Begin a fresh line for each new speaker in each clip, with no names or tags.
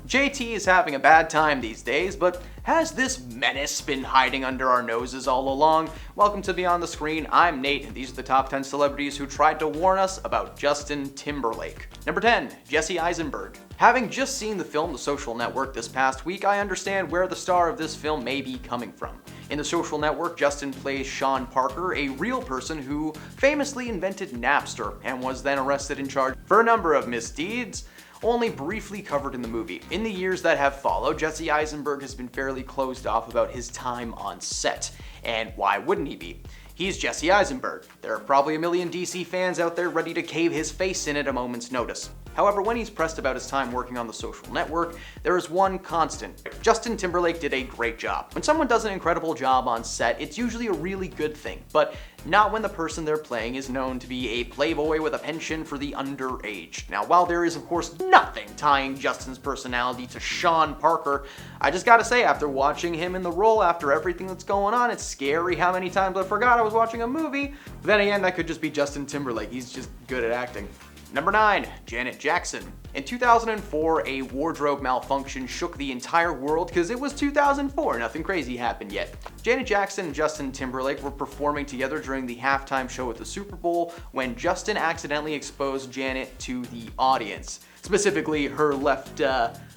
JT is having a bad time these days, but has this menace been hiding under our noses all along? Welcome to Beyond the Screen, I'm Nate, and these are the top 10 celebrities who tried to warn us about Justin Timberlake. Number 10, Jesse Eisenberg. Having just seen the film The Social Network this past week, I understand where the star of this film may be coming from. In The Social Network, Justin plays Sean Parker, a real person who famously invented Napster and was then arrested and charged for a number of misdeeds, only briefly covered in the movie. In the years that have followed, Jesse Eisenberg has been fairly closed off about his time on set. And why wouldn't he be? He's Jesse Eisenberg. There are probably a million DC fans out there ready to cave his face in at a moment's notice. However, when he's pressed about his time working on The Social Network, there is one constant. Justin Timberlake did a great job. When someone does an incredible job on set, it's usually a really good thing, but not when the person they're playing is known to be a playboy with a penchant for the underage. Now, while there is of course nothing tying Justin's personality to Sean Parker, I just gotta say, after watching him in the role, after everything that's going on, it's scary how many times I forgot I was watching a movie. But then again, that could just be Justin Timberlake. He's just good at acting. Number 9, Janet Jackson. In 2004, a wardrobe malfunction shook the entire world because it was 2004, nothing crazy happened yet. Janet Jackson and Justin Timberlake were performing together during the halftime show at the Super Bowl when Justin accidentally exposed Janet to the audience, specifically her left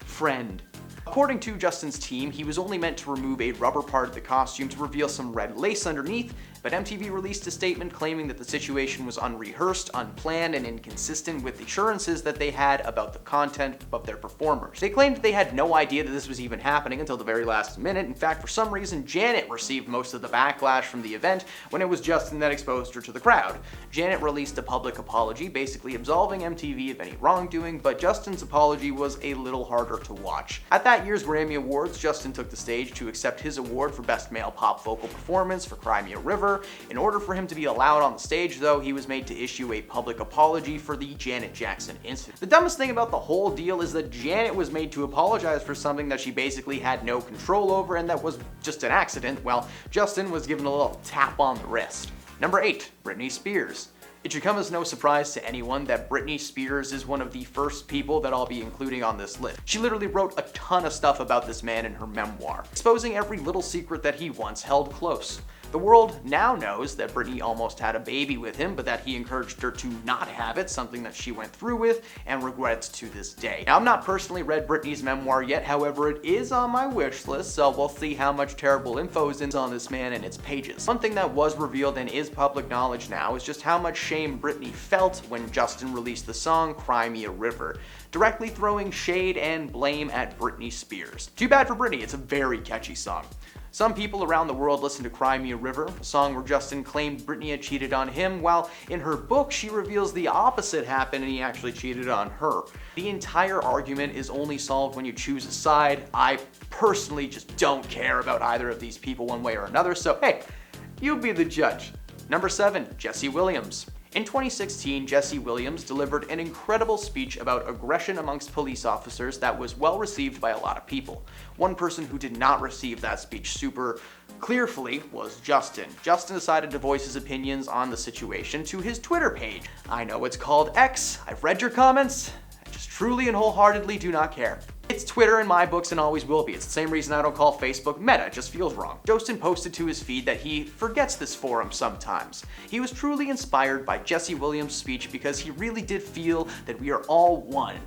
friend. According to Justin's team, he was only meant to remove a rubber part of the costume to reveal some red lace underneath, but MTV released a statement claiming that the situation was unrehearsed, unplanned, and inconsistent with assurances that they had about the content of their performers. They claimed they had no idea that this was even happening until the very last minute. In fact, for some reason, Janet received most of the backlash from the event when it was Justin that exposed her to the crowd. Janet released a public apology, basically absolving MTV of any wrongdoing, but Justin's apology was a little harder to watch. At that year's Grammy Awards, Justin took the stage to accept his award for Best Male Pop Vocal Performance for Cry Me a River. In order for him to be allowed on the stage, though, he was made to issue a public apology for the Janet Jackson incident. The dumbest thing about the whole deal is that Janet was made to apologize for something that she basically had no control over and that was just an accident, while Justin was given a little tap on the wrist. Number 8, Britney Spears. It should come as no surprise to anyone that Britney Spears is one of the first people that I'll be including on this list. She literally wrote a ton of stuff about this man in her memoir, exposing every little secret that he once held close. The world now knows that Britney almost had a baby with him, but that he encouraged her to not have it, something that she went through with and regrets to this day. Now, I've not personally read Britney's memoir yet, however, it is on my wish list, so we'll see how much terrible info is on this man and its pages. One thing that was revealed and is public knowledge now is just how much shame Britney felt when Justin released the song Cry Me a River, directly throwing shade and blame at Britney Spears. Too bad for Britney, it's a very catchy song. Some people around the world listen to Cry Me a River, a song where Justin claimed Britney had cheated on him, while in her book she reveals the opposite happened and he actually cheated on her. The entire argument is only solved when you choose a side. I personally just don't care about either of these people one way or another, so hey, you be the judge. Number 7, Jesse Williams. In 2016, Jesse Williams delivered an incredible speech about aggression amongst police officers that was well received by a lot of people. One person who did not receive that speech super clearly was Justin. Justin decided to voice his opinions on the situation to his Twitter page. I know it's called X, I've read your comments, I just truly and wholeheartedly do not care. It's Twitter in my books and always will be. It's the same reason I don't call Facebook Meta, it just feels wrong. Justin posted to his feed that he forgets this forum sometimes. He was truly inspired by Jesse Williams' speech because he really did feel that we are all one.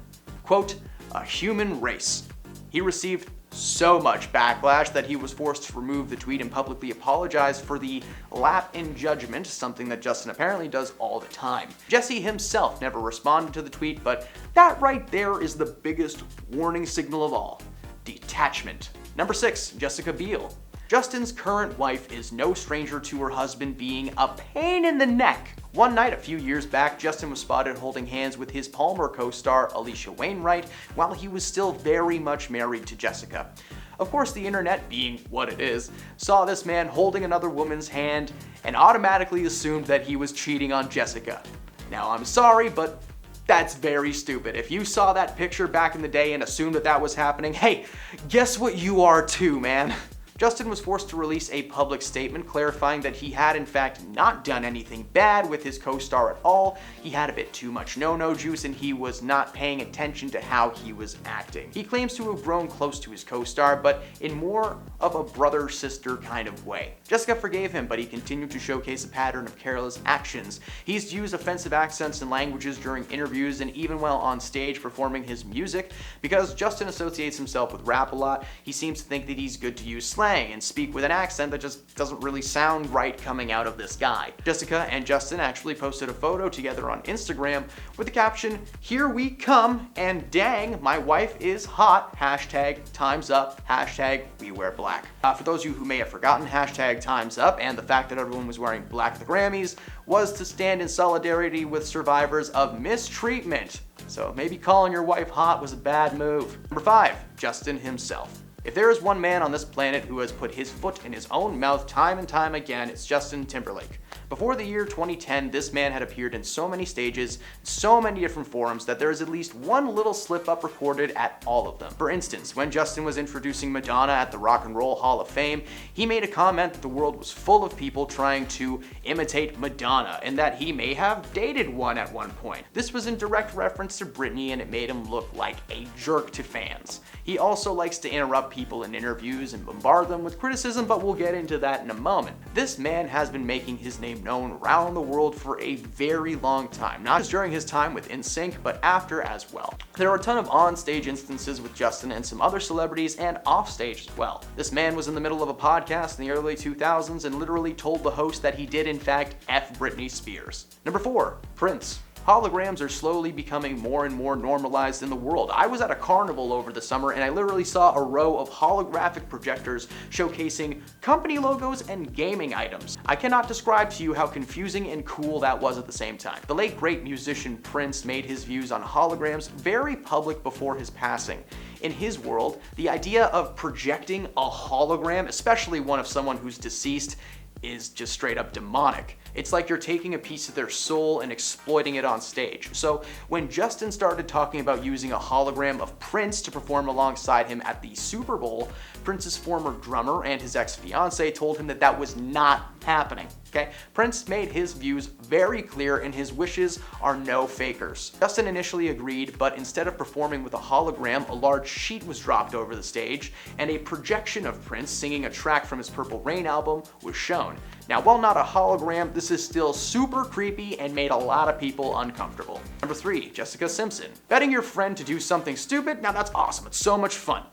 Quote, a human race. He received so much backlash that he was forced to remove the tweet and publicly apologize for the lap in judgment, something that Justin apparently does all the time. Jesse himself never responded to the tweet, but that right there is the biggest warning signal of all. Detachment. Number 6, Jessica Biel. Justin's current wife is no stranger to her husband being a pain in the neck. One night a few years back, Justin was spotted holding hands with his Palmer co-star Alicia Wainwright while he was still very much married to Jessica. Of course, the internet, being what it is, saw this man holding another woman's hand and automatically assumed that he was cheating on Jessica. Now, I'm sorry, but that's very stupid. If you saw that picture back in the day and assumed that that was happening, hey, guess what you are too, man? Justin was forced to release a public statement clarifying that he had in fact not done anything bad with his co-star at all. He had a bit too much no-no juice and he was not paying attention to how he was acting. He claims to have grown close to his co-star, but in more of a brother-sister kind of way. Jessica forgave him, but he continued to showcase a pattern of careless actions. He's used offensive accents and languages during interviews and even while on stage performing his music. Because Justin associates himself with rap a lot, he seems to think that he's good to use slang and speak with an accent that just doesn't really sound right coming out of this guy. Jessica and Justin actually posted a photo together on Instagram with the caption, "Here we come, and dang, my wife is hot, hashtag time's up, hashtag we wear black." For those of you who may have forgotten, hashtag time's up and the fact that everyone was wearing black at the Grammys was to stand in solidarity with survivors of mistreatment. So maybe calling your wife hot was a bad move. Number 5, Justin himself. If there is one man on this planet who has put his foot in his own mouth time and time again, it's Justin Timberlake. Before the year 2010, this man had appeared in so many stages, so many different forums, that there is at least one little slip-up recorded at all of them. For instance, when Justin was introducing Madonna at the Rock and Roll Hall of Fame, he made a comment that the world was full of people trying to imitate Madonna, and that he may have dated one at one point. This was in direct reference to Britney, and it made him look like a jerk to fans. He also likes to interrupt people in interviews and bombard them with criticism, but we'll get into that in a moment. This man has been making his name known around the world for a very long time, not just during his time with NSYNC, but after as well. There are a ton of on-stage instances with Justin and some other celebrities, and off-stage as well. This man was in the middle of a podcast in the early 2000s and literally told the host that he did in fact F Britney Spears. Number 4, Prince. Holograms are slowly becoming more and more normalized in the world. I was at a carnival over the summer and I literally saw a row of holographic projectors showcasing company logos and gaming items. I cannot describe to you how confusing and cool that was at the same time. The late great musician Prince made his views on holograms very public before his passing. In his world, the idea of projecting a hologram, especially one of someone who's deceased, is just straight up demonic. It's like you're taking a piece of their soul and exploiting it on stage. So when Justin started talking about using a hologram of Prince to perform alongside him at the Super Bowl, Prince's former drummer and his ex-fiancée told him that that was not happening. Okay? Prince made his views very clear and his wishes are no fakers. Justin initially agreed, but instead of performing with a hologram, a large sheet was dropped over the stage and a projection of Prince singing a track from his Purple Rain album was shown. Now, while not a hologram, this is still super creepy and made a lot of people uncomfortable. Number 3, Jessica Simpson. Betting your friend to do something stupid? Now that's awesome, it's so much fun.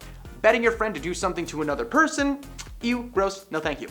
Betting your friend to do something to another person? Ew, gross, no thank you.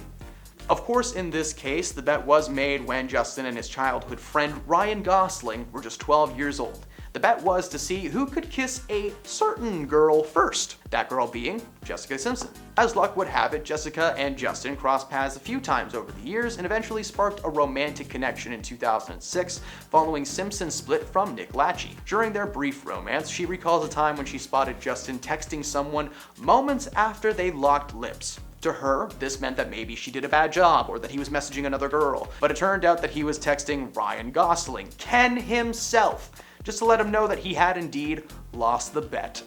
Of course, in this case, the bet was made when Justin and his childhood friend Ryan Gosling were just 12 years old. The bet was to see who could kiss a certain girl first, that girl being Jessica Simpson. As luck would have it, Jessica and Justin crossed paths a few times over the years and eventually sparked a romantic connection in 2006 following Simpson's split from Nick Lachey. During their brief romance, she recalls a time when she spotted Justin texting someone moments after they locked lips. To her, this meant that maybe she did a bad job or that he was messaging another girl, but it turned out that he was texting Ryan Gosling, Ken himself, just to let him know that he had indeed lost the bet.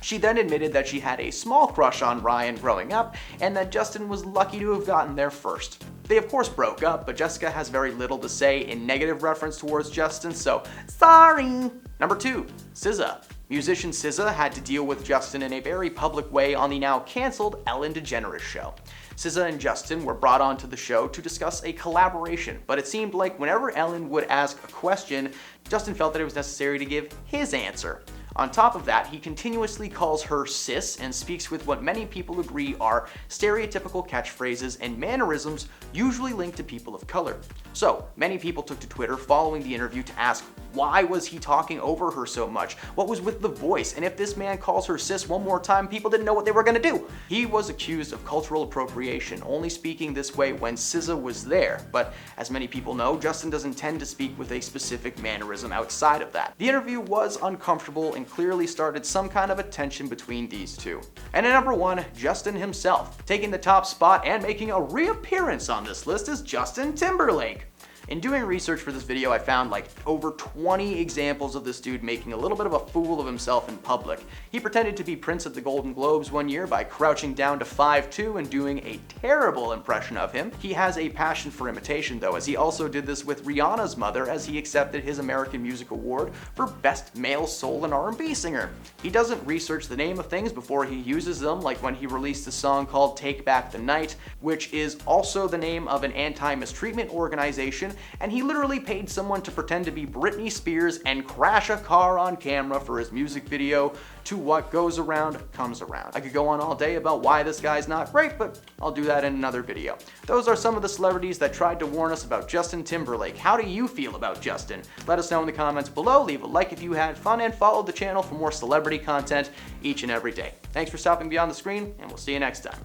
She then admitted that she had a small crush on Ryan growing up and that Justin was lucky to have gotten there first. They of course broke up, but Jessica has very little to say in negative reference towards Justin, so sorry. Number 2, SZA. Musician SZA had to deal with Justin in a very public way on the now cancelled Ellen DeGeneres show. SZA and Justin were brought onto the show to discuss a collaboration, but it seemed like whenever Ellen would ask a question, Justin felt that it was necessary to give his answer. On top of that, he continuously calls her sis and speaks with what many people agree are stereotypical catchphrases and mannerisms usually linked to people of color. So, many people took to Twitter following the interview to ask, why was he talking over her so much? What was with the voice? And if this man calls her sis one more time, people didn't know what they were gonna do. He was accused of cultural appropriation, only speaking this way when SZA was there. But as many people know, Justin doesn't tend to speak with a specific mannerism outside of that. The interview was uncomfortable and clearly started some kind of a tension between these two. And at number 1, Justin himself. Taking the top spot and making a reappearance on this list is Justin Timberlake. In doing research for this video, I found like over 20 examples of this dude making a little bit of a fool of himself in public. He pretended to be Prince at the Golden Globes one year by crouching down to 5'2" and doing a terrible impression of him. He has a passion for imitation though, as he also did this with Rihanna's mother as he accepted his American Music Award for Best Male Soul and R&B Singer. He doesn't research the name of things before he uses them, like when he released a song called Take Back the Night, which is also the name of an anti-mistreatment organization, and he literally paid someone to pretend to be Britney Spears and crash a car on camera for his music video to What Goes Around Comes Around. I could go on all day about why this guy's not great, but I'll do that in another video. Those are some of the celebrities that tried to warn us about Justin Timberlake. How do you feel about Justin? Let us know in the comments below, leave a like if you had fun, and follow the channel for more celebrity content each and every day. Thanks for stopping beyond the screen, and we'll see you next time.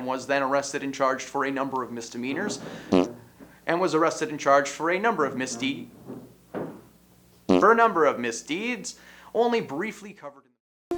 Was then arrested and charged for a number of misdemeanors, and was arrested and charged for a number of misdeeds, only briefly covered in